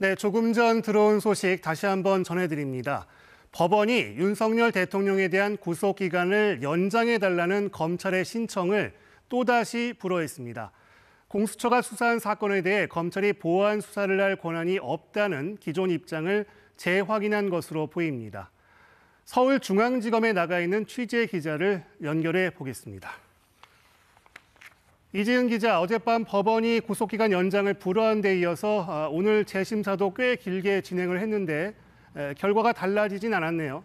네, 조금 전 들어온 소식 다시 한번 전해드립니다. 법원이 윤석열 대통령에 대한 구속기간을 연장해달라는 검찰의 신청을 또다시 불허했습니다. 공수처가 수사한 사건에 대해 검찰이 보완 수사를 할 권한이 없다는 기존 입장을 재확인한 것으로 보입니다. 서울중앙지검에 나가 있는 취재 기자를 연결해 보겠습니다. 이지은 기자, 어젯밤 법원이 구속기간 연장을 불허한 데 이어서 오늘 재심사도 꽤 길게 진행을 했는데 결과가 달라지진 않았네요.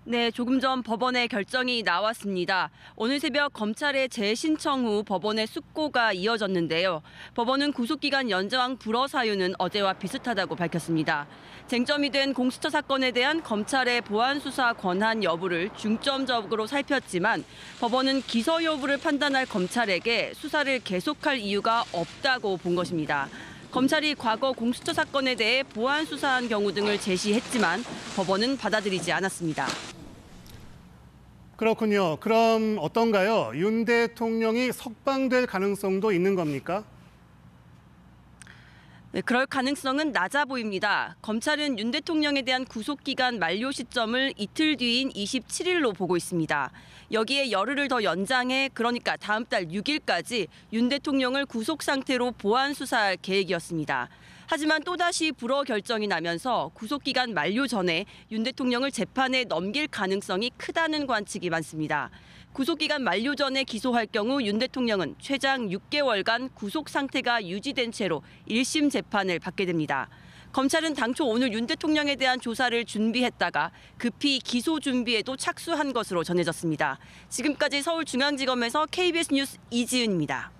네, 조금 전 법원의 결정이 나왔습니다. 오늘 새벽 검찰의 재신청 후 법원의 숙고가 이어졌는데요. 법원은 구속기간 연장 불허 사유는 어제와 비슷하다고 밝혔습니다. 쟁점이 된 공수처 사건에 대한 검찰의 보완 수사 권한 여부를 중점적으로 살폈지만 법원은 기소 여부를 판단할 검찰에게 수사를 계속할 이유가 없다고 본 것입니다. 검찰이 과거 공수처 사건에 대해 보완 수사한 경우 등을 제시했지만 법원은 받아들이지 않았습니다. 그렇군요. 그럼 어떤가요? 윤 대통령이 석방될 가능성도 있는 겁니까? 네, 그럴 가능성은 낮아 보입니다. 검찰은 윤 대통령에 대한 구속기간 만료 시점을 이틀 뒤인 27일로 보고 있습니다. 여기에 열흘을 더 연장해 그러니까 다음 달 6일까지 윤 대통령을 구속 상태로 보완 수사할 계획이었습니다. 하지만 또다시 불허 결정이 나면서 구속기간 만료 전에 윤 대통령을 재판에 넘길 가능성이 크다는 관측이 많습니다. 구속기간 만료 전에 기소할 경우 윤 대통령은 최장 6개월간 구속 상태가 유지된 채로 1심 재판을 받게 됩니다. 검찰은 당초 오늘 윤 대통령에 대한 조사를 준비했다가 급히 기소 준비에도 착수한 것으로 전해졌습니다. 지금까지 서울중앙지검에서 KBS 뉴스 이지은입니다.